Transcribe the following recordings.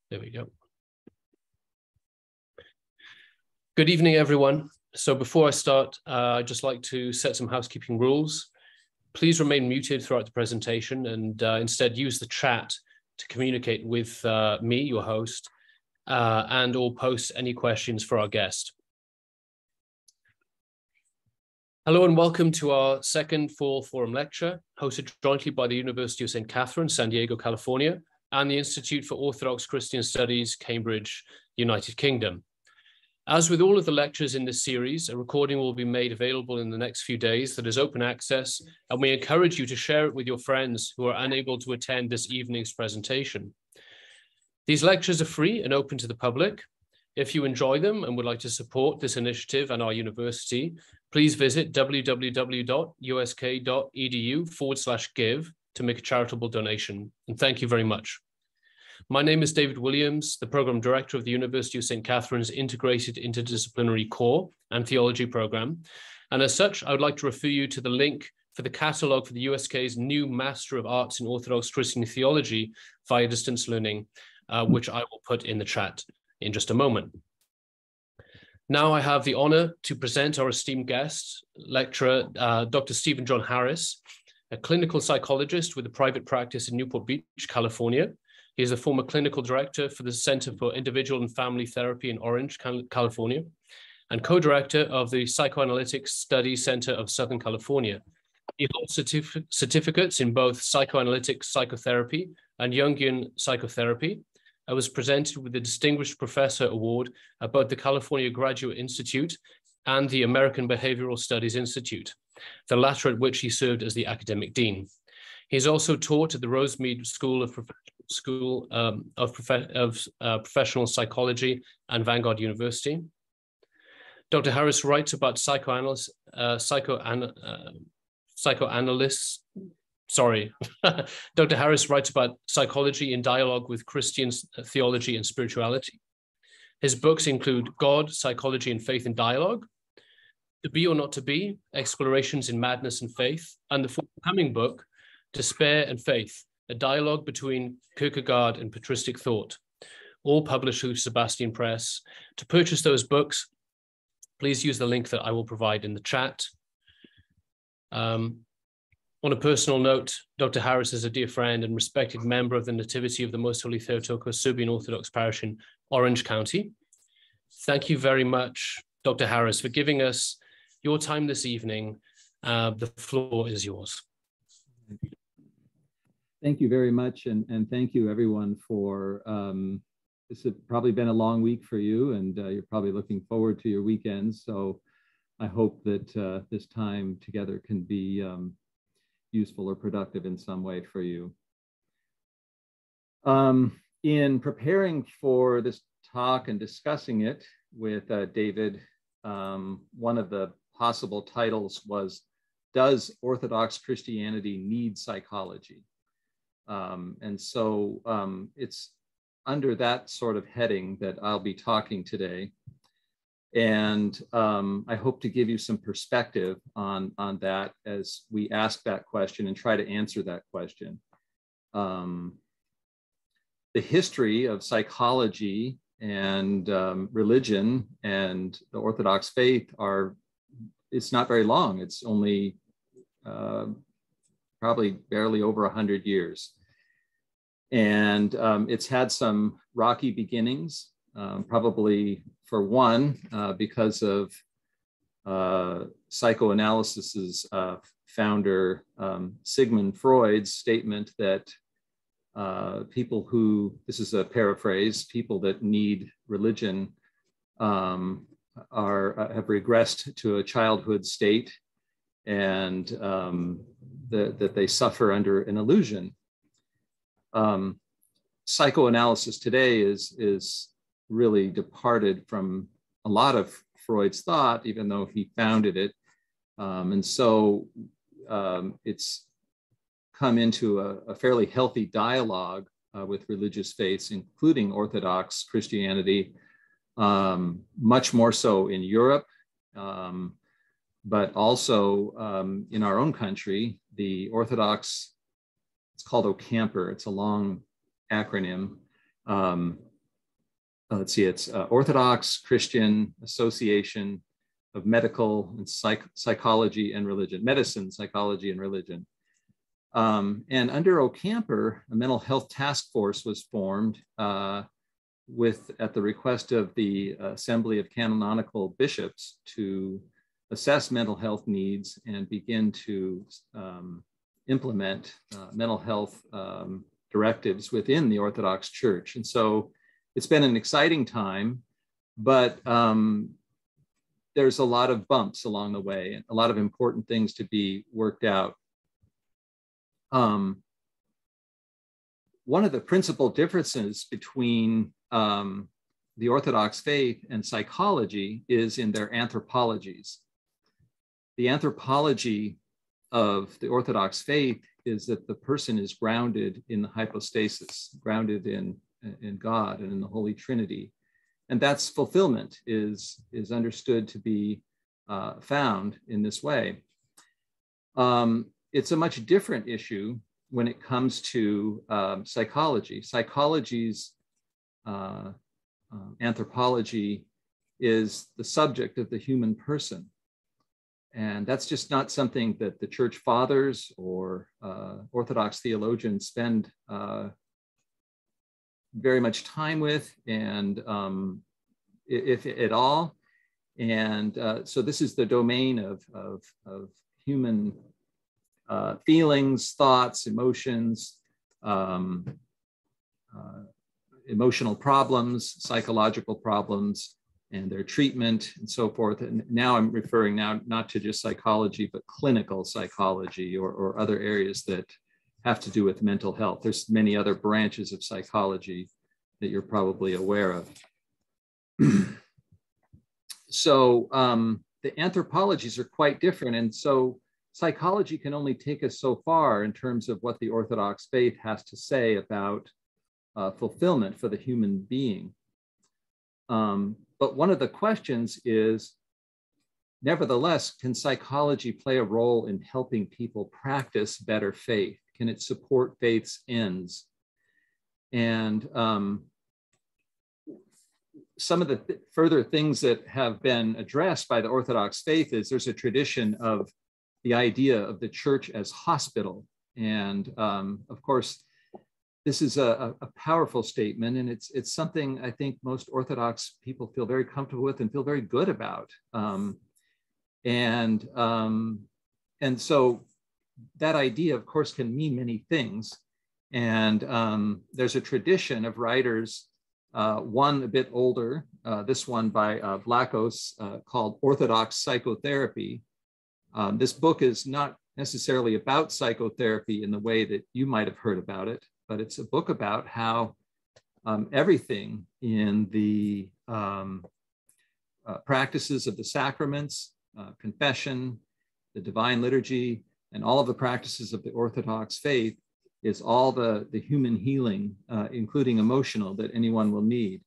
There we go. Good evening, everyone. So before I start, I'd just like to set some housekeeping rules. Please remain muted throughout the presentation and instead use the chat to communicate with me, your host, and or post any questions for our guest. Hello and welcome to our second Fall Forum lecture, hosted jointly by the University of Saint Katherine, San Diego, California, and the Institute for Orthodox Christian Studies, Cambridge, United Kingdom. As with all of the lectures in this series, a recording will be made available in the next few days that is open access, and we encourage you to share it with your friends who are unable to attend this evening's presentation. These lectures are free and open to the public. If you enjoy them and would like to support this initiative and our university, please visit www.usk.edu/give to make a charitable donation. And thank you very much. My name is David Williams, the Program Director of the University of Saint Katharine's Integrated Interdisciplinary Core and Theology Program. And as such, I would like to refer you to the link for the catalog for the USK's new Master of Arts in Orthodox Christian Theology via distance learning, which I will put in the chat in just a moment. Now I have the honor to present our esteemed guest, lecturer, Dr. Stephen John Harris, a clinical psychologist with a private practice in Newport Beach, California. He is the former clinical director for the Center for Individual and Family Therapy in Orange, California, and co-director of the Psychoanalytic Studies Center of Southern California. He holds certificates in both psychoanalytic psychotherapy and Jungian psychotherapy. I was presented with the Distinguished Professor Award at both the California Graduate Institute and the American Behavioral Studies Institute, the latter at which he served as the academic dean. He's also taught at the Rosemead School of Professional Psychology and Vanguard University. Dr. Harris writes about psychoanalysts. Dr. Harris writes about psychology in dialogue with Christian theology and spirituality. His books include God, Psychology and Faith in Dialogue, To Be or Not to Be, Explorations in Madness and Faith, and the forthcoming book, Despair and Faith, a dialogue between Kierkegaard and patristic thought, all published through Sebastian Press. To purchase those books, please use the link that I will provide in the chat. On a personal note, Dr. Harris is a dear friend and respected member of the Nativity of the Most Holy Theotokos Serbian Orthodox Parish in Orange County. Thank you very much, Dr. Harris, for giving us your time this evening. The floor is yours. Thank you very much, and thank you everyone for, this has probably been a long week for you, and you're probably looking forward to your weekends, so I hope that this time together can be useful or productive in some way for you. In preparing for this talk and discussing it with David, one of the possible titles was, Does Orthodox Christianity Need Psychology? And so it's under that sort of heading that I'll be talking today. And I hope to give you some perspective on that as we ask that question and try to answer that question. The history of psychology and religion and the Orthodox faith it's not very long. It's only probably barely over 100 years. And it's had some rocky beginnings, probably for one, because of psychoanalysis's founder, Sigmund Freud's statement that people who, this is a paraphrase, people that need religion have regressed to a childhood state, and that they suffer under an illusion. Psychoanalysis today is really departed from a lot of Freud's thought, even though he founded it. And so it's come into a fairly healthy dialogue with religious faiths, including Orthodox Christianity, much more so in Europe, but also in our own country. The Orthodox, it's called OCAMPR, it's a long acronym, let's see, it's Orthodox Christian Association of Medical and Psychology and Religion, Medicine, Psychology, and Religion. And under Ocamper, a mental health task force was formed at the request of the Assembly of Canonical Bishops to assess mental health needs and begin to implement mental health directives within the Orthodox Church. And so it's been an exciting time, but there's a lot of bumps along the way and a lot of important things to be worked out. One of the principal differences between the Orthodox faith and psychology is in their anthropologies. The anthropology of the Orthodox faith is that the person is grounded in the hypostasis, grounded in God and in the Holy Trinity. And that's fulfillment is understood to be found in this way. It's a much different issue when it comes to psychology. Psychology's anthropology is the subject of the human person. And that's just not something that the church fathers or Orthodox theologians spend very much time with, and if at all. And so this is the domain of human feelings, thoughts, emotions, emotional problems, psychological problems, and their treatment and so forth. And now I'm referring now not to just psychology, but clinical psychology or other areas that have to do with mental health. There's many other branches of psychology that you're probably aware of. So the anthropologies are quite different. And so psychology can only take us so far in terms of what the Orthodox faith has to say about fulfillment for the human being. But one of the questions is, nevertheless, can psychology play a role in helping people practice better faith? Can it support faith's ends? And some of the further things that have been addressed by the Orthodox faith is there's a tradition of the idea of the church as hospital. And of course, this is a powerful statement, and it's something I think most Orthodox people feel very comfortable with and feel very good about. And so that idea, of course, can mean many things. And there's a tradition of writers, one a bit older, this one by Vlachos, called Orthodox Psychotherapy. This book is not necessarily about psychotherapy in the way that you might have heard about it, but it's a book about how everything in the practices of the sacraments, confession, the divine liturgy, and all of the practices of the Orthodox faith is all the human healing, including emotional, that anyone will need.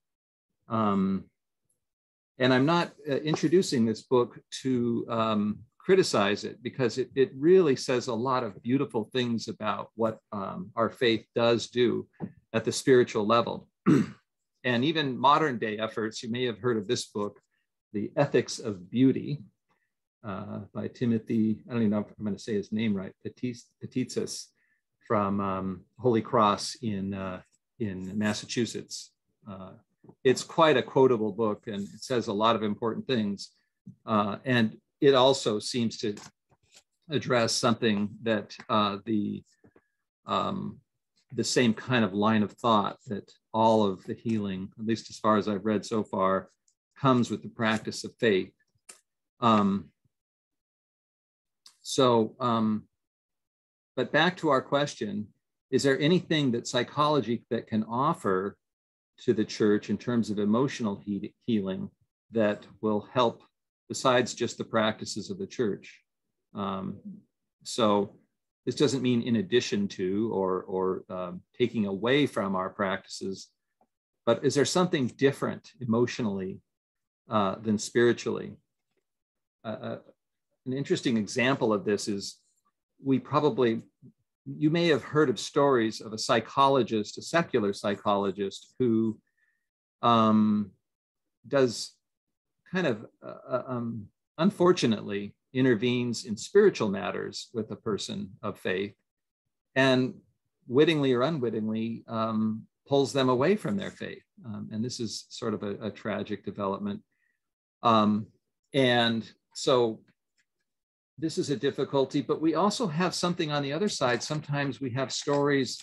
And I'm not introducing this book to criticize it, because it really says a lot of beautiful things about what our faith does do at the spiritual level. And even modern day efforts, you may have heard of this book, The Ethics of Beauty, by Timothy, I don't even know if I'm going to say his name right, Petitsis, from Holy Cross in Massachusetts. It's quite a quotable book, and it says a lot of important things. And it also seems to address something that the same kind of line of thought, that all of the healing, at least as far as I've read so far, comes with the practice of faith. But back to our question, is there anything that psychology that can offer to the church in terms of emotional healing that will help besides just the practices of the church? So this doesn't mean in addition to or taking away from our practices, but is there something different emotionally than spiritually? An interesting example of this is, you may have heard of stories of a psychologist, a secular psychologist, who does kind of, unfortunately, intervenes in spiritual matters with a person of faith, and wittingly or unwittingly pulls them away from their faith. And this is sort of a tragic development. And so this is a difficulty, but we also have something on the other side. Sometimes we have stories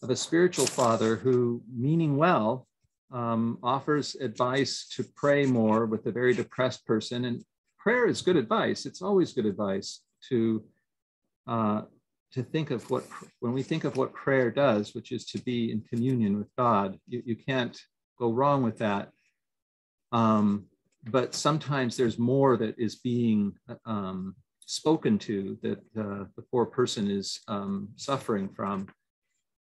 of a spiritual father who, meaning well, offers advice to pray more with a very depressed person. And prayer is good advice. It's always good advice to think of what, when we think of what prayer does, which is to be in communion with God, you can't go wrong with that. But sometimes there's more that is being spoken to, that the poor person is suffering from,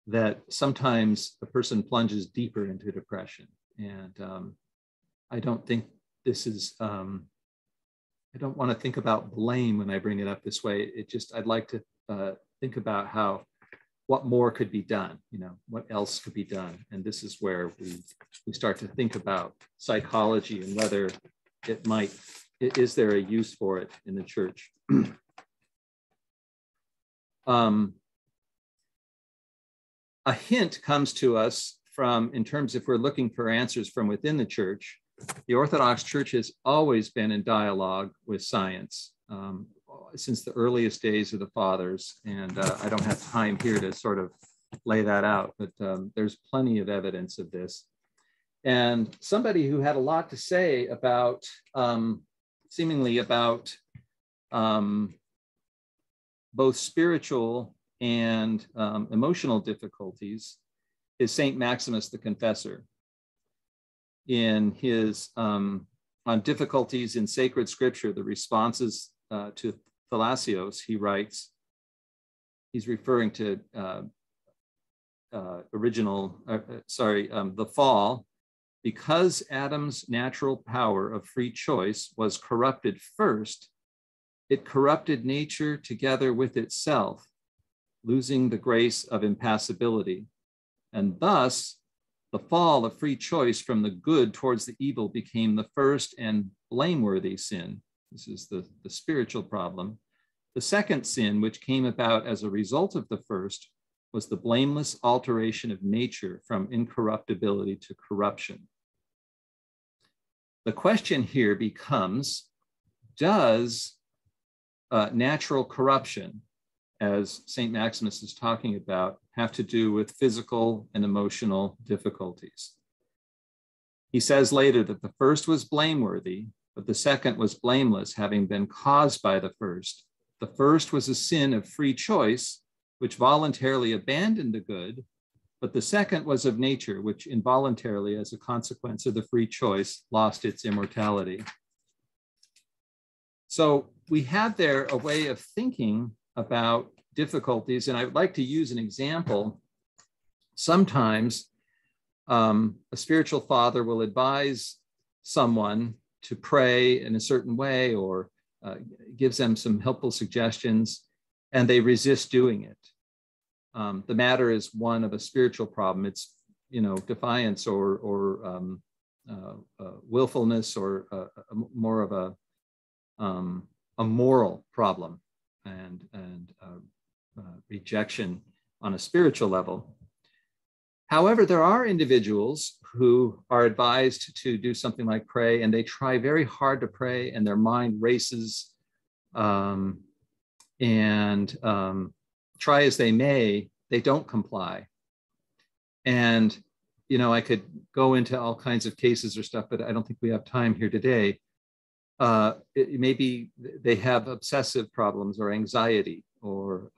that sometimes a person plunges deeper into depression. And I don't think this is, I don't want to think about blame when I bring it up this way. It just, I'd like to think about what more could be done, what else could be done. And this is where we start to think about psychology and whether is there a use for it in the church? A hint comes to us from, in terms, if we're looking for answers from within the church, the Orthodox Church has always been in dialogue with science since the earliest days of the fathers. And I don't have time here to sort of lay that out, but there's plenty of evidence of this. And somebody who had a lot to say about, seemingly about both spiritual and emotional difficulties is Saint Maximus the Confessor. In his on difficulties in sacred scripture, the responses to Thalassios, he writes, he's referring to the fall, because Adam's natural power of free choice was corrupted first, it corrupted nature together with itself, losing the grace of impassibility. And thus, the fall of free choice from the good towards the evil became the first and blameworthy sin. This is the spiritual problem. The second sin, which came about as a result of the first, was the blameless alteration of nature from incorruptibility to corruption. The question here becomes, does natural corruption, as St. Maximus is talking about, have to do with physical and emotional difficulties? He says later that the first was blameworthy, but the second was blameless, having been caused by the first. The first was a sin of free choice, which voluntarily abandoned the good, but the second was of nature, which involuntarily, as a consequence of the free choice, lost its immortality. So we have there a way of thinking about difficulties, and I would like to use an example. Sometimes a spiritual father will advise someone to pray in a certain way, or gives them some helpful suggestions, and they resist doing it. The matter is one of a spiritual problem. It's, defiance or willfulness, or more of a moral problem and rejection on a spiritual level. However, there are individuals who are advised to do something like pray, and they try very hard to pray, and their mind races, and try as they may, they don't comply. And, I could go into all kinds of cases or stuff, but I don't think we have time here today. Maybe they have obsessive problems or anxiety or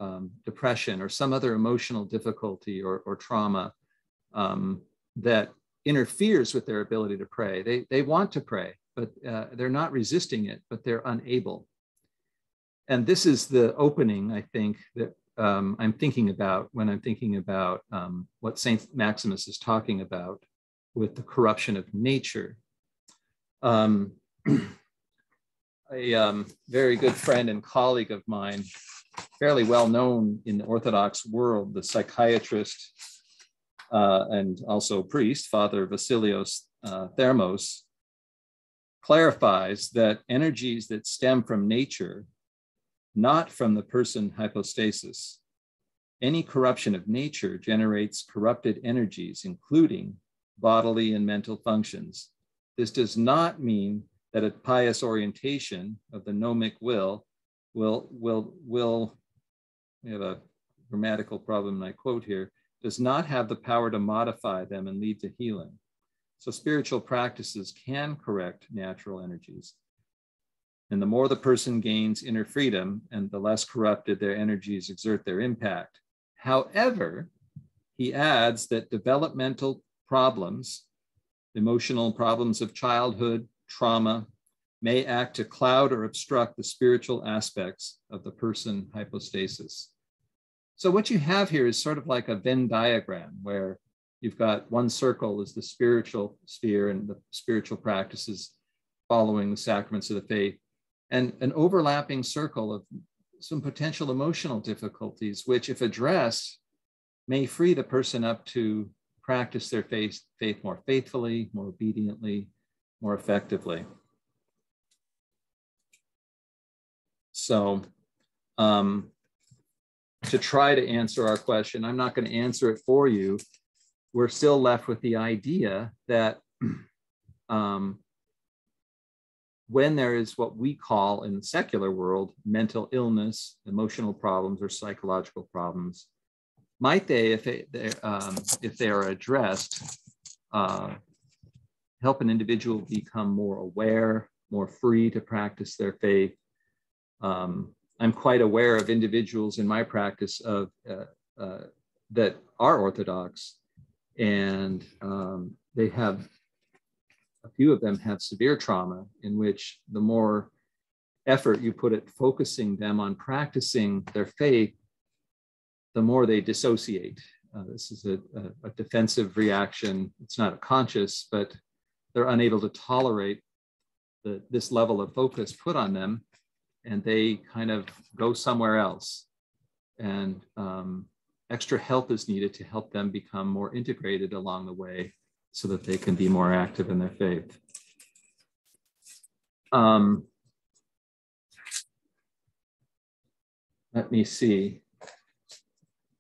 depression or some other emotional difficulty or trauma that interferes with their ability to pray. They want to pray, but they're not resisting it, but they're unable. And this is the opening, I think, that I'm thinking about when I'm thinking about what Saint Maximus is talking about with the corruption of nature. A very good friend and colleague of mine, fairly well known in the Orthodox world, the psychiatrist and also priest, Father Vasilios Thermos, clarifies that energies that stem from nature, not from the person hypostasis, any corruption of nature generates corrupted energies, including bodily and mental functions. This does not mean that a pious orientation of the gnomic will, we have a grammatical problem, and I quote here, does not have the power to modify them and lead to healing. So spiritual practices can correct natural energies. And the more the person gains inner freedom and the less corrupted their energies exert their impact. However, he adds that developmental problems, emotional problems of childhood, trauma, may act to cloud or obstruct the spiritual aspects of the person hypostasis. So what you have here is sort of like a Venn diagram where you've got one circle is the spiritual sphere and the spiritual practices following the sacraments of the faith, and an overlapping circle of some potential emotional difficulties, which if addressed, may free the person up to practice their faith more faithfully, more obediently, more effectively. So to try to answer our question, I'm not going to answer it for you. We're still left with the idea that when there is what we call in the secular world, mental illness, emotional problems, or psychological problems, might they, if they are addressed, help an individual become more aware, more free to practice their faith. I'm quite aware of individuals in my practice of that are Orthodox, and they have, a few of them have severe trauma in which the more effort you put at focusing them on practicing their faith, the more they dissociate. This is a defensive reaction. It's not conscious, but they're unable to tolerate this level of focus put on them, and they kind of go somewhere else. And extra help is needed to help them become more integrated along the way so that they can be more active in their faith. Let me see.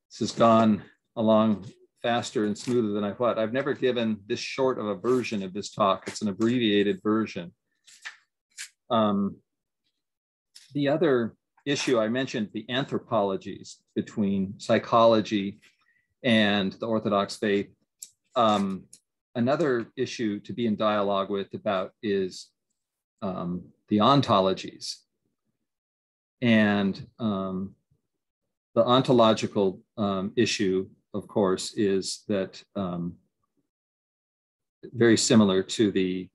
This has gone along faster and smoother than I thought. I've never given this short of a version of this talk. It's an abbreviated version. The other issue I mentioned, the anthropologies between psychology and the Orthodox faith. Another issue to be in dialogue with about is the ontologies. And the ontological issue, of course, is that very similar to the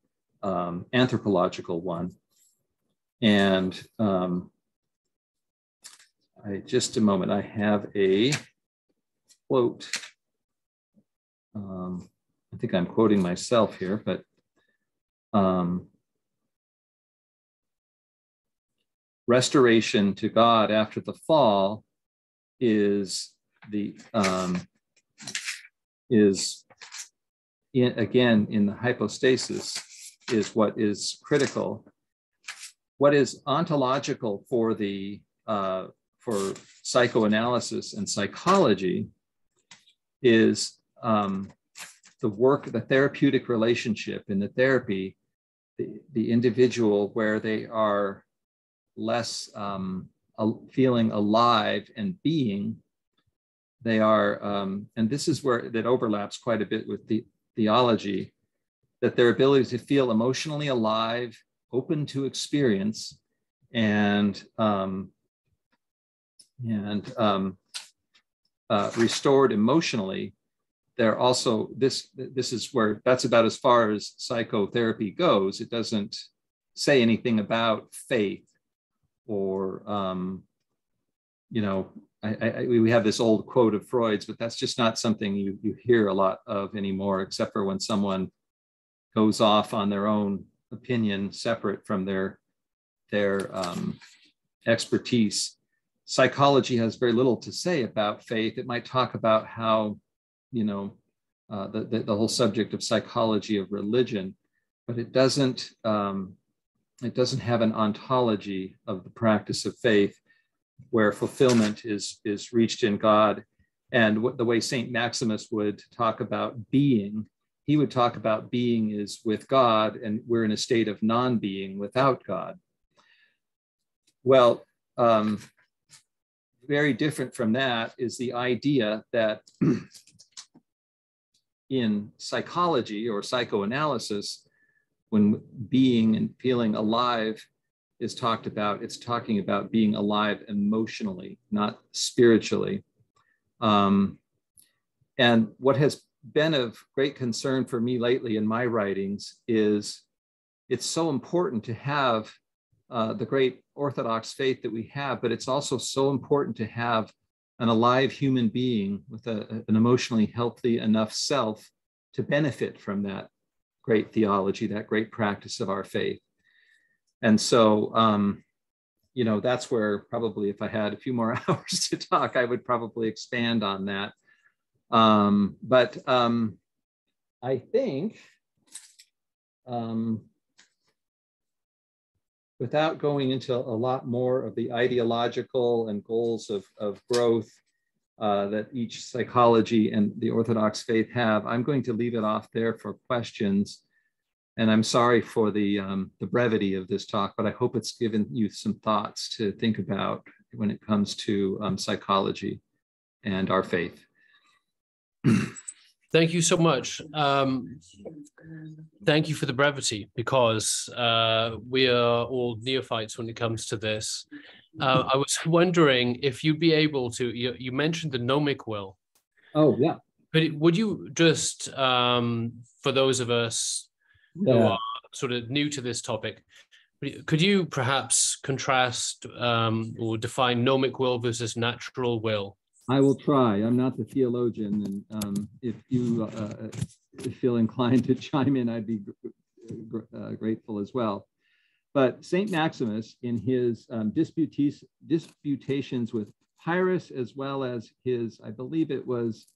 anthropological one. And just a moment, I have a quote. I think I'm quoting myself here, but restoration to God after the fall is again in the hypostasis is what is critical. What is ontological for the for psychoanalysis and psychology is the work, the therapeutic relationship in the therapy, the individual where they are less feeling alive and being, they are, and this is where that overlaps quite a bit with the theology, that their ability to feel emotionally alive, open to experience, and restored emotionally. They're also, this is where, that's about as far as psychotherapy goes. It doesn't say anything about faith or, we have this old quote of Freud's, but that's just not something you hear a lot of anymore, except for when someone goes off on their own opinion separate from their expertise. Psychology has very little to say about faith. It might talk about how, the whole subject of psychology of religion, but it doesn't have an ontology of the practice of faith where fulfillment is reached in God. And the way St. Maximus would talk about being, he would talk about being is with God, and we're in a state of non-being without God. Well, very different from that is the idea that in psychology or psychoanalysis, when being and feeling alive is talked about, it's talking about being alive emotionally, not spiritually. And what has been of great concern for me lately in my writings is it's so important to have the great Orthodox faith that we have, but it's also so important to have an alive human being with an emotionally healthy enough self to benefit from that great theology, that great practice of our faith. And so, that's where probably if I had a few more hours to talk, I would probably expand on that. But I think, without going into a lot more of the ideological and goals of growth that each psychology and the Orthodox faith have, I'm going to leave it off there for questions. And I'm sorry for the brevity of this talk, but I hope it's given you some thoughts to think about when it comes to psychology and our faith. Thank you so much. Thank you for the brevity, because we are all neophytes when it comes to this. I was wondering if you'd be able to, you mentioned the gnomic will. Oh, yeah. But would you just, for those of us who are sort of new to this topic, could you perhaps contrast or define gnomic will versus natural will? I will try. I'm not the theologian, and if you feel inclined to chime in, I'd be grateful as well. But St. Maximus, in his disputations with Pyrrhus, as well as his, I believe it was,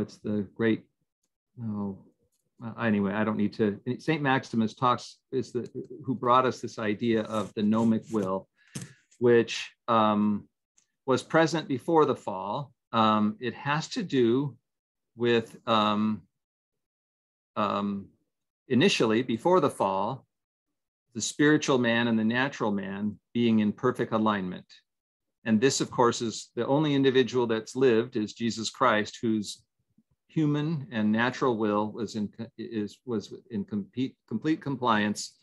it's the great, anyway, I don't need to. St. Maximus who brought us this idea of the gnomic will, which was present before the fall. It has to do with, initially, before the fall, the spiritual man and the natural man being in perfect alignment. And this, of course, is the only individual that's lived is Jesus Christ, whose human and natural will was in complete compliance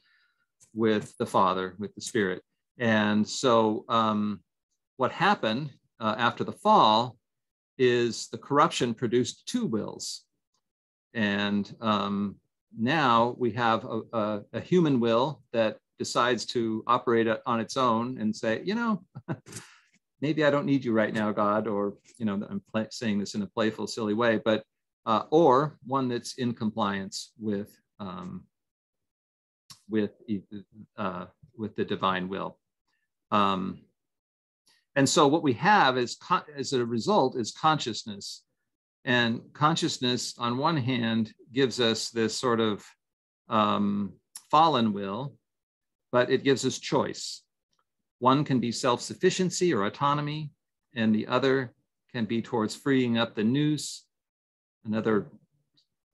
with the Father, with the Spirit. And so what happened after the fall is the corruption produced two wills. And now we have a human will that decides to operate on its own and say, maybe I don't need you right now, God, or, I'm saying this in a playful, silly way, but, or one that's in compliance with the divine will. And so what we have is, as a result, is consciousness. And consciousness, on one hand, gives us this sort of fallen will, but it gives us choice. One can be self-sufficiency or autonomy, and the other can be towards freeing up the nous, another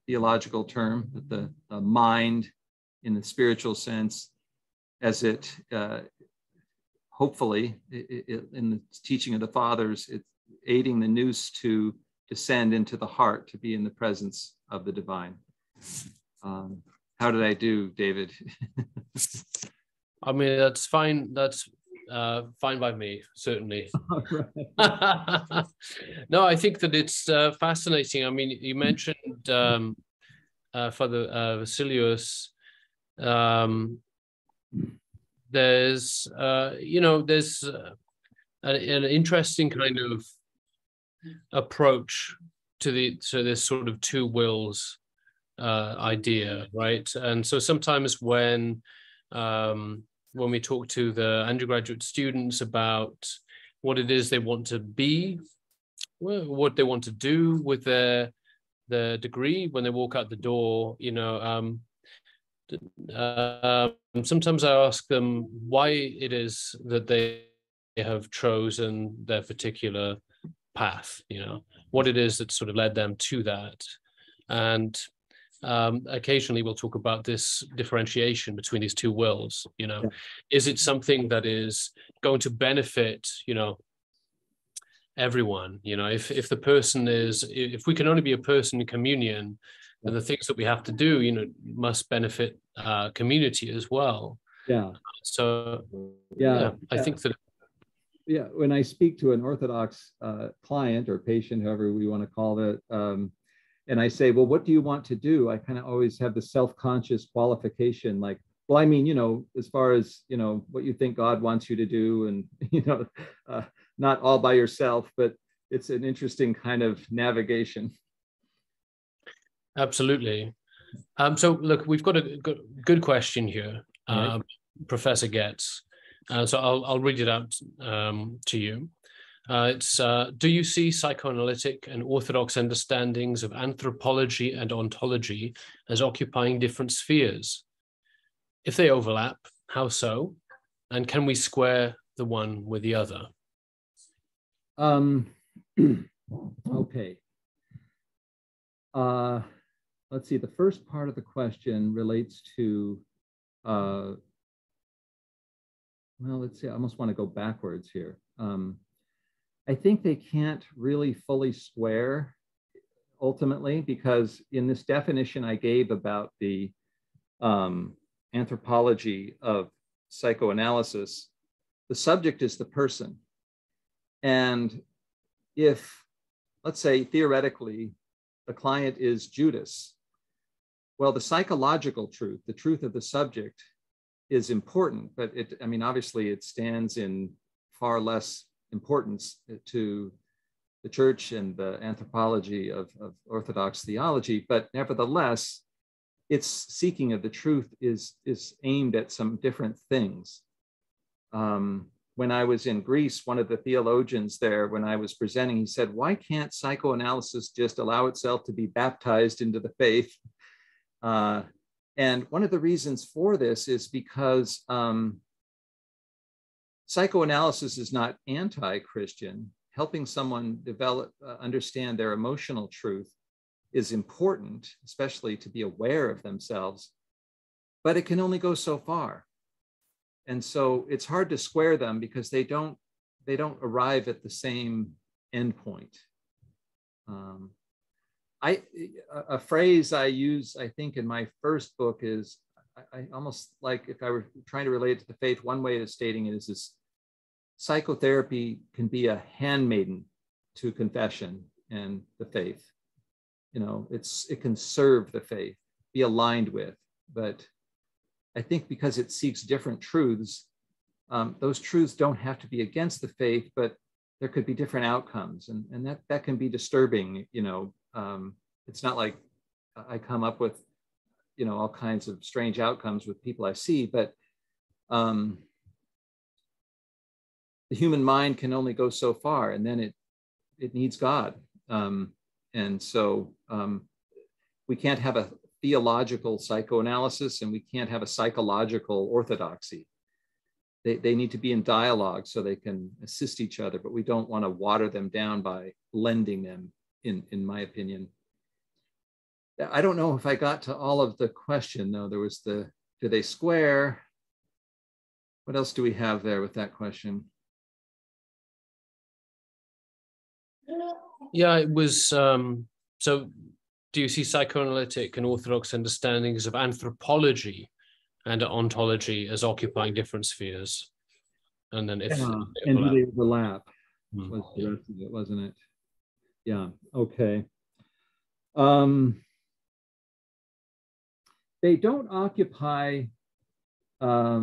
theological term, but the mind in the spiritual sense, as it hopefully, in the teaching of the fathers, it's aiding the nous to descend into the heart, to be in the presence of the divine. How did I do, David? I mean, that's fine. That's fine by me, certainly. No, I think that it's fascinating. I mean, you mentioned Father Vasilius. There's there's an interesting kind of approach to this sort of two wills idea, right? And so sometimes when we talk to the undergraduate students about what it is they want to be, what they want to do with their degree when they walk out the door. Sometimes I ask them why it is that they have chosen their particular path, what it is that sort of led them to that. And occasionally we'll talk about this differentiation between these two worlds. Is it something that is going to benefit, everyone? If the person if we can only be a person in communion, then the things that we have to do, must benefit community as well. So I think that. When I speak to an Orthodox client or patient, however we want to call it, and I say, well, what do you want to do? I kind of always have the self-conscious qualification, like, well, I mean, as far as, what you think God wants you to do, and, not all by yourself, but it's an interesting kind of navigation. Absolutely. So look, we've got a good question here, right. Professor Getz. So I'll read it out to you. It's, do you see psychoanalytic and Orthodox understandings of anthropology and ontology as occupying different spheres? If they overlap, how so? And can we square the one with the other? Okay. Let's see, the first part of the question relates to, well, let's see, I almost want to go backwards here. I think they can't really fully square ultimately, because in this definition I gave about the anthropology of psychoanalysis, the subject is the person. And if, let's say, theoretically, the client is Judas, well, the psychological truth, the truth of the subject, is important, but obviously it stands in far less importance to the church and the anthropology of Orthodox theology, but nevertheless, its seeking of the truth is aimed at some different things. When I was in Greece, one of the theologians there, when I was presenting, he said, why can't psychoanalysis just allow itself to be baptized into the faith? And one of the reasons for this is because psychoanalysis is not anti-Christian. Helping someone understand their emotional truth is important, especially to be aware of themselves, but it can only go so far. And so it's hard to square them because they don't arrive at the same endpoint. A phrase I use, I think, in my first book is, I almost like, if I were trying to relate it to the faith, one way of stating it is this: psychotherapy can be a handmaiden to confession and the faith. It can serve the faith, be aligned with, but I think because it seeks different truths, those truths don't have to be against the faith, but there could be different outcomes, and that can be disturbing. It's not like I come up with, all kinds of strange outcomes with people I see, but the human mind can only go so far, and then it needs God. And so we can't have a theological psychoanalysis, and we can't have a psychological orthodoxy. They need to be in dialogue so they can assist each other, but we don't want to water them down by blending them, in my opinion. I don't know if I got to all of the question, though. There was do they square? What else do we have there with that question? Yeah, it was, so do you see psychoanalytic and Orthodox understandings of anthropology and ontology as occupying different spheres? And then if and do they overlap? Was the rest of it, wasn't it? Yeah, okay. They don't occupy a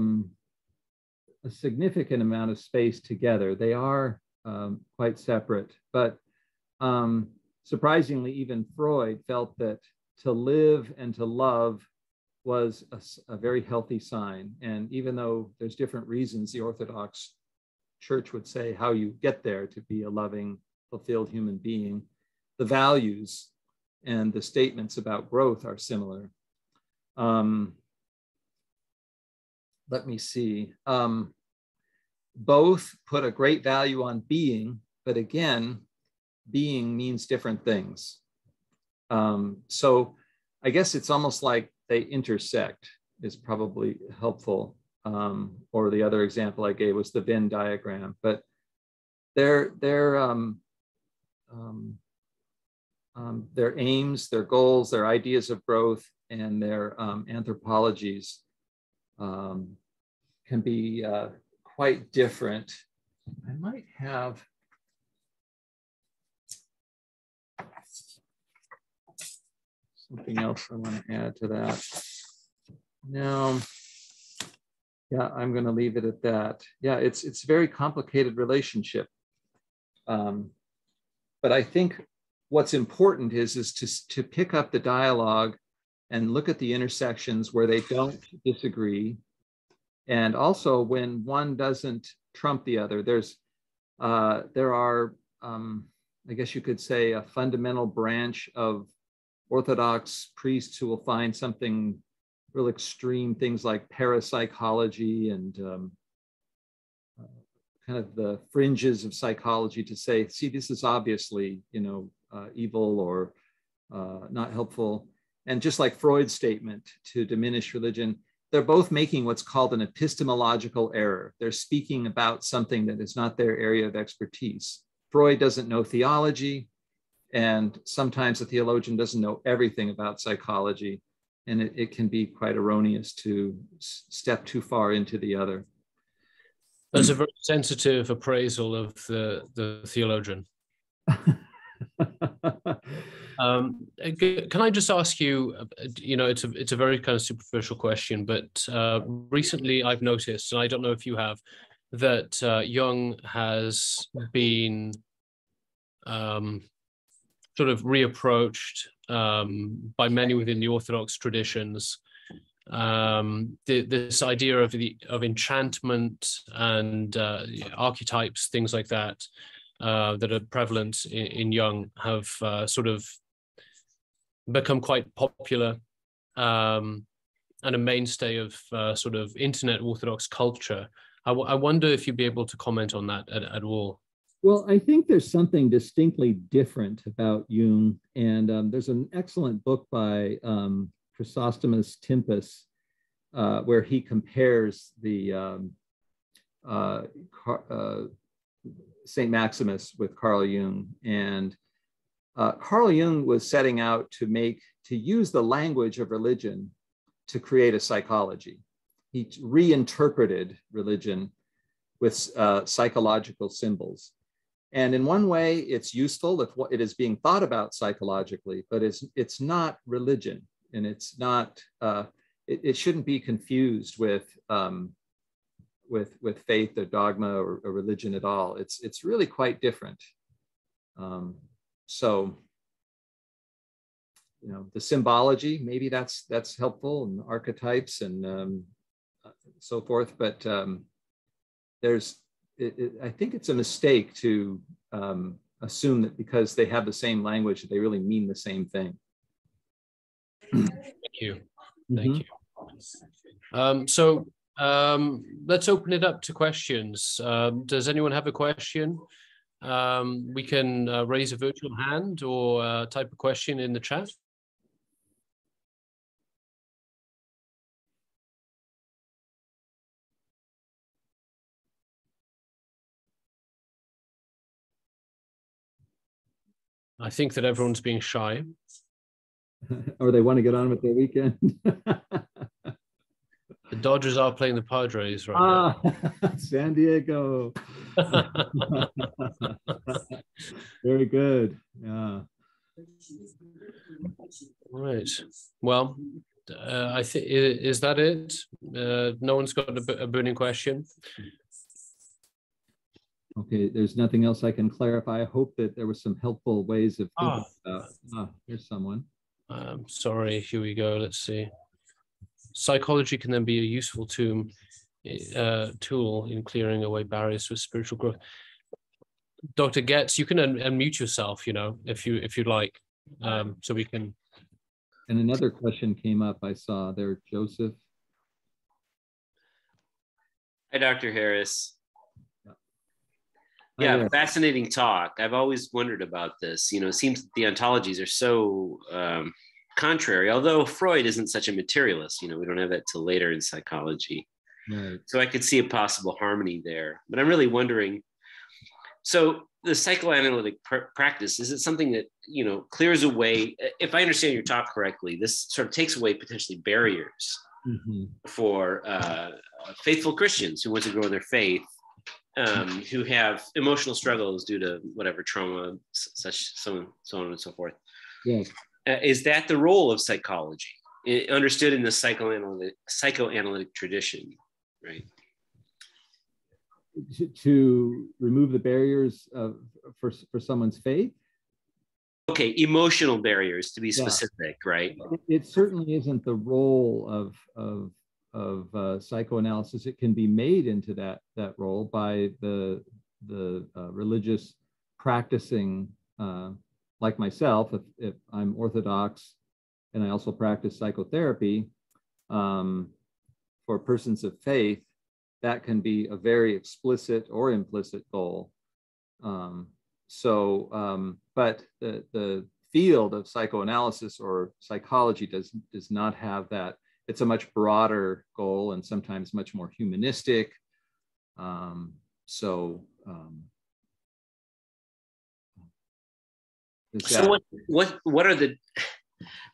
significant amount of space together. They are quite separate, but surprisingly, even Freud felt that to live and to love was a very healthy sign. And even though there's different reasons, the Orthodox Church would say how you get there to be a loving fulfilled human being. The values and the statements about growth are similar. Let me see. Both put a great value on being, but again, being means different things. So I guess it's almost like they intersect is probably helpful. Or the other example I gave was the Venn diagram, but their aims, their goals, their ideas of growth, and their anthropologies can be quite different. I might have something else I want to add to that. No, yeah, I'm going to leave it at that. Yeah, it's a very complicated relationship. But I think what's important is to pick up the dialogue and look at the intersections where they don't disagree. And also when one doesn't trump the other. There are, I guess you could say, a fundamental branch of Orthodox priests who will find something real extreme, things like parapsychology and kind of the fringes of psychology, to say, see, this is obviously, evil or not helpful. And just like Freud's statement to diminish religion, they're both making what's called an epistemological error. They're speaking about something that is not their area of expertise. Freud doesn't know theology, and sometimes a theologian doesn't know everything about psychology, and it can be quite erroneous to step too far into the other. That's a very sensitive appraisal of the theologian. Can I just ask you, it's a very kind of superficial question, but recently I've noticed, and I don't know if you have, that Jung has been sort of reapproached by many within the Orthodox traditions. This idea of enchantment and archetypes, things like that, that are prevalent in Jung, have sort of become quite popular and a mainstay of sort of internet Orthodox culture. I wonder if you'd be able to comment on that at all. Well, I think there's something distinctly different about Jung, and there's an excellent book by Chrysostomos Timpus where he compares the St. Maximus with Carl Jung. And Carl Jung was setting out to use the language of religion to create a psychology. He reinterpreted religion with psychological symbols. And in one way, it's useful if it is being thought about psychologically, but it's not religion, and it's not. It shouldn't be confused with faith or dogma or religion at all. It's really quite different. So, the symbology, maybe that's helpful, and archetypes and so forth. But I think it's a mistake to assume that because they have the same language, that they really mean the same thing. Thank you. Thank you. So let's open it up to questions. Does anyone have a question? We can raise a virtual hand or type a question in the chat. I think that everyone's being shy. Or they want to get on with their weekend. The Dodgers are playing the Padres right now. San Diego. Very good. Yeah. Right. Well, I think, is that it? No one's got a burning question. Okay, there's nothing else I can clarify. I hope that there were some helpful ways of thinking about. Here's someone. Sorry, here we go. Let's see. Psychology can then be a useful tool in clearing away barriers to spiritual growth. Dr. Getz, you can unmute yourself, if you'd like, so we can. And another question came up. I saw there, Joseph. Hi, Dr. Harris. Yeah, fascinating talk. I've always wondered about this. It seems that the ontologies are so contrary, although Freud isn't such a materialist. We don't have that till later in psychology. Right. So I could see a possible harmony there. But I'm really wondering, so the psychoanalytic practice, is it something that, clears away, if I understand your talk correctly, this sort of takes away potentially barriers for faithful Christians who want to grow in their faith, who have emotional struggles due to whatever trauma, so on and so forth. Yes. Is that the role of psychology, understood in the psychoanalytic tradition, right? To remove the barriers for someone's faith? Okay, emotional barriers, to be specific, right? It certainly isn't the role of psychoanalysis. It can be made into that role by the religious practicing, like myself. If I'm Orthodox and I also practice psychotherapy, for persons of faith, that can be a very explicit or implicit goal. But the field of psychoanalysis or psychology does not have that. It's a much broader goal and sometimes much more humanistic. So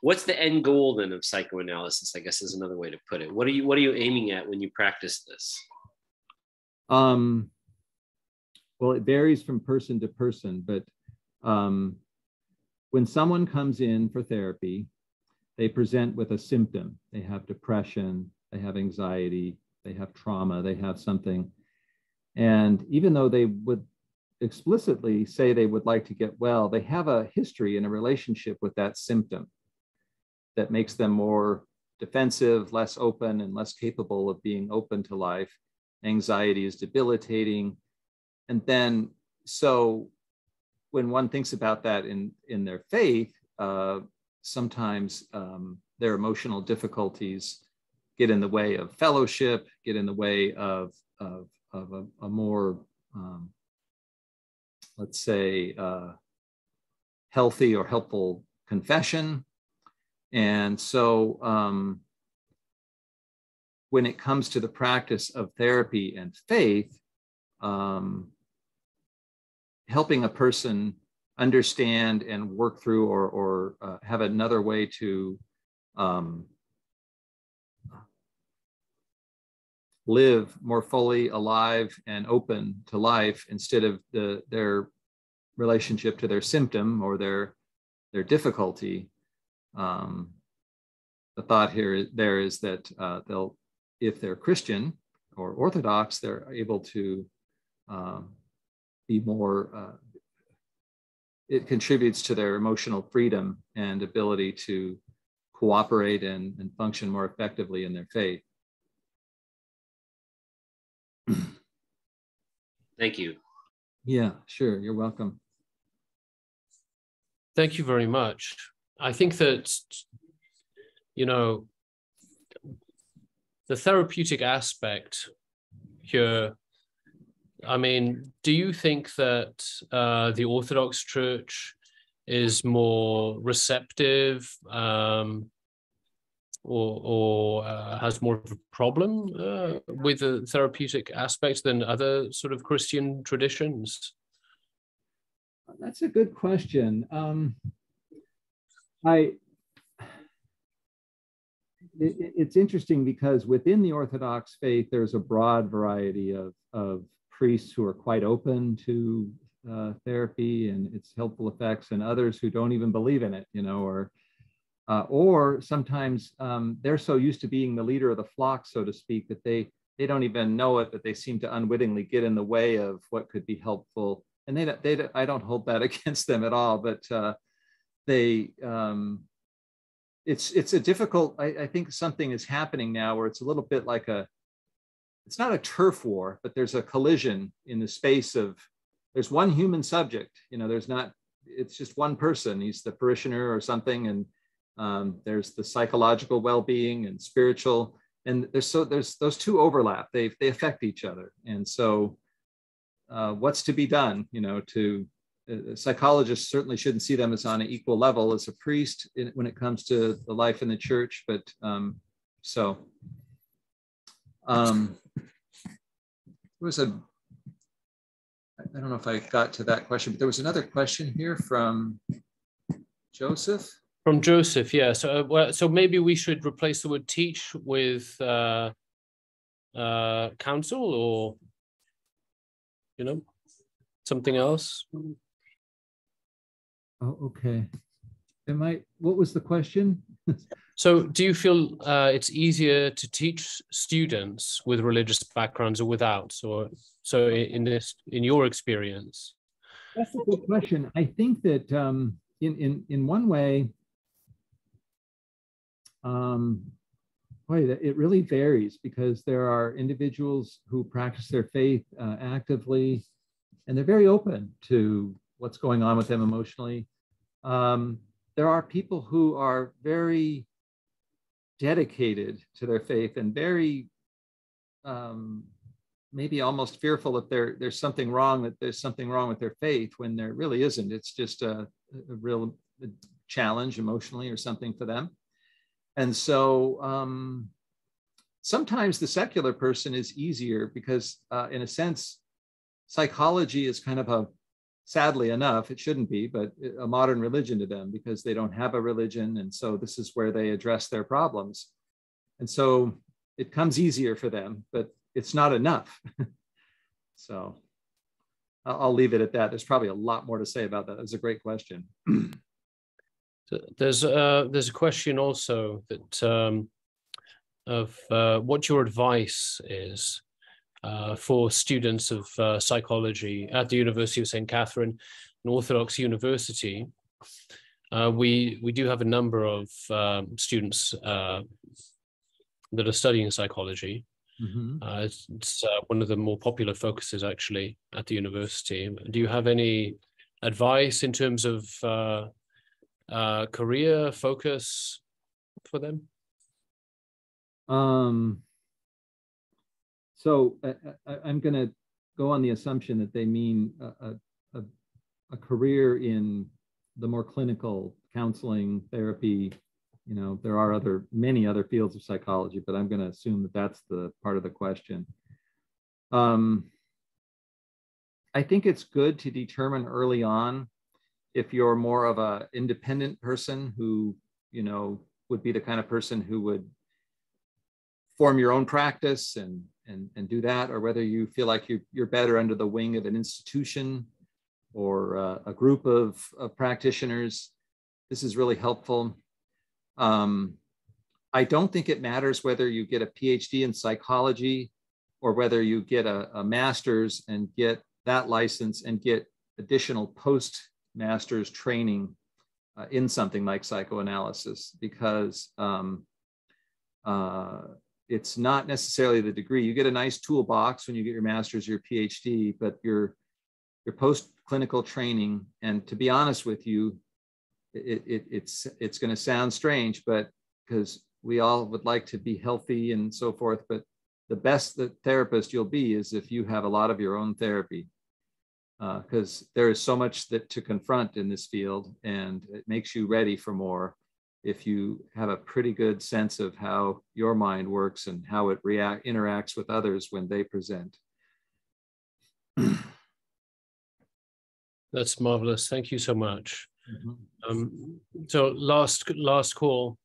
what's the end goal then of psychoanalysis, I guess is another way to put it. What are you aiming at when you practice this? Well, it varies from person to person, but when someone comes in for therapy, they present with a symptom. They have depression, they have anxiety, they have trauma, they have something. And even though they would explicitly say they would like to get well, they have a history and a relationship with that symptom that makes them more defensive, less open, and less capable of being open to life. Anxiety is debilitating. And then, so when one thinks about that in their faith, sometimes their emotional difficulties get in the way of fellowship, get in the way of a more, let's say, healthy or helpful confession. And so when it comes to the practice of therapy and faith, helping a person understand and work through or have another way to live more fully alive and open to life instead of their relationship to their symptom or their difficulty. The thought there is that they'll, if they're Christian or Orthodox, they're able to be more, it contributes to their emotional freedom and ability to cooperate and function more effectively in their faith. Thank you. Yeah, sure. You're welcome. Thank you very much. I think that, the therapeutic aspect here, I mean, do you think that the Orthodox Church is more receptive or has more of a problem with the therapeutic aspect than other sort of Christian traditions? That's a good question. It's interesting because within the Orthodox faith, there's a broad variety of priests who are quite open to therapy and its helpful effects, and others who don't even believe in it, or sometimes they're so used to being the leader of the flock, so to speak, that they don't even know it, but they seem to unwittingly get in the way of what could be helpful. And I don't hold that against them at all, but it's a difficult, I think something is happening now where it's a little bit like it's not a turf war, but there's a collision in the space of there's one human subject, you know, there's not, it's just one person, he's the parishioner or something. And there's the psychological well-being and spiritual, and there's those two overlap, they affect each other. And so what's to be done, you know, psychologists certainly shouldn't see them as on an equal level as a priest when it comes to the life in the church. But I don't know if I got to that question, but there was another question here from Joseph. From Joseph, yeah. So maybe we should replace the word teach with counsel, or, you know, something else. Oh, okay. What was the question? So do you feel it's easier to teach students with religious backgrounds or without? So in your experience? That's a good question. I think that in one way, it really varies, because there are individuals who practice their faith actively, and they're very open to what's going on with them emotionally. There are people who are very dedicated to their faith and very maybe almost fearful if there's something wrong, that there's something wrong with their faith, when there really isn't. It's just a real challenge emotionally or something for them. And so sometimes the secular person is easier, because in a sense, psychology is kind of sadly enough, it shouldn't be, but a modern religion to them, because they don't have a religion. And so this is where they address their problems. And so it comes easier for them, but it's not enough. So I'll leave it at that. There's probably a lot more to say about that. It's a great question. There's a question also that of what your advice is for students of psychology at the University of Saint Katherine, an Orthodox university. We do have a number of students that are studying psychology. Mm-hmm. It's one of the more popular focuses actually at the university. Do you have any advice in terms of career focus for them? So I'm going to go on the assumption that they mean a career in the more clinical counseling, therapy. You know, there are many other fields of psychology, but I'm going to assume that that's the part of the question. I think it's good to determine early on if you're more of an independent person who, you know, would be the kind of person who would form your own practice and do that, or whether you feel like you're better under the wing of an institution or a group of practitioners. This is really helpful. I don't think it matters whether you get a PhD in psychology or whether you get a master's and get that license and get additional post-master's training in something like psychoanalysis, because it's not necessarily the degree. You get a nice toolbox when you get your master's, your PhD, but your post-clinical training, and to be honest with you, it's going to sound strange, but because we all would like to be healthy and so forth, but the best therapist you'll be is if you have a lot of your own therapy, because there is so much to confront in this field, and it makes you ready for more if you have a pretty good sense of how your mind works and how it interacts with others when they present. That's marvelous. Thank you so much. Mm-hmm. So last call.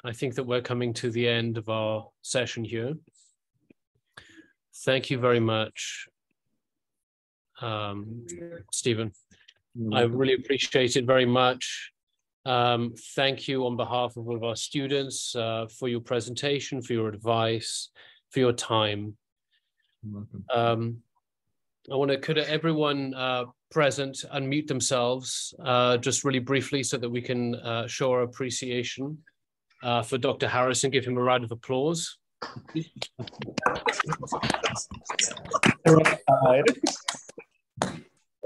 I think that we're coming to the end of our session here. Thank you very much, Stephen. I really appreciate it very much. Thank you on behalf of all of our students for your presentation, for your advice, for your time. You're welcome. Could everyone present unmute themselves just really briefly so that we can show our appreciation for Dr. Harris and give him a round of applause.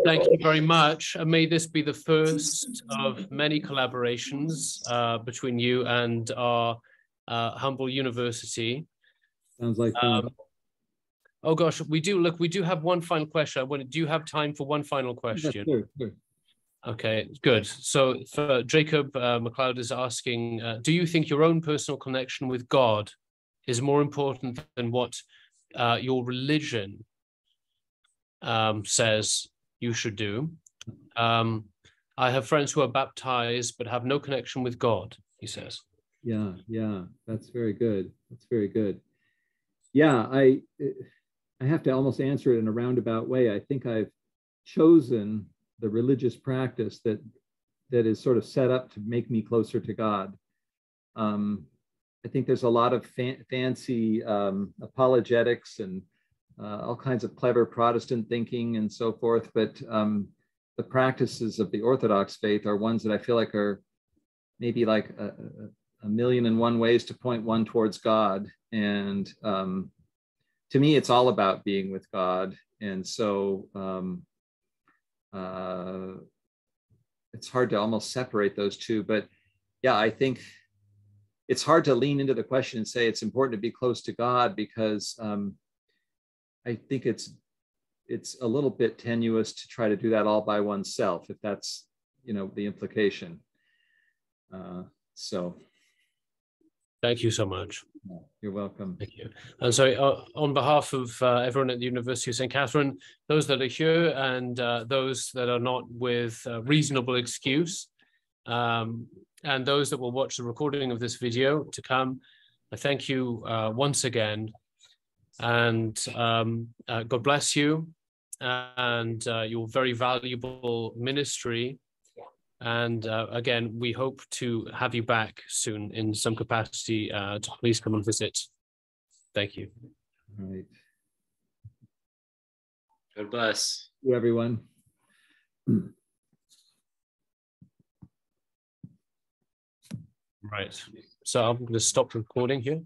Thank you very much. And may this be the first of many collaborations between you and our humble university. Sounds like fun. Oh gosh, we do have one final question. Do you have time for one final question? Yeah, sure. Okay, good. So for Jacob McLeod is asking, do you think your own personal connection with God is more important than what your religion says you should do? I have friends who are baptized but have no connection with God, he says. Yeah, that's very good. That's very good. Yeah, I have to almost answer it in a roundabout way. I think I've chosen the religious practice that is sort of set up to make me closer to God. I think there's a lot of fancy apologetics and all kinds of clever Protestant thinking and so forth, but the practices of the Orthodox faith are ones that I feel like are maybe like a million and one ways to point one towards God. And to me, it's all about being with God. And so it's hard to almost separate those two. But yeah, I think it's hard to lean into the question and say it's important to be close to God, because I think it's a little bit tenuous to try to do that all by oneself, if that's, the implication. So. Thank you so much. You're welcome. Thank you. And so on behalf of everyone at the University of Saint Katherine, those that are here and those that are not with reasonable excuse, and those that will watch the recording of this video to come, I thank you once again. And God bless you and your very valuable ministry. And again, we hope to have you back soon in some capacity to please come and visit. Thank you. All right. God bless. Thank you, everyone. Right. So I'm going to stop recording here.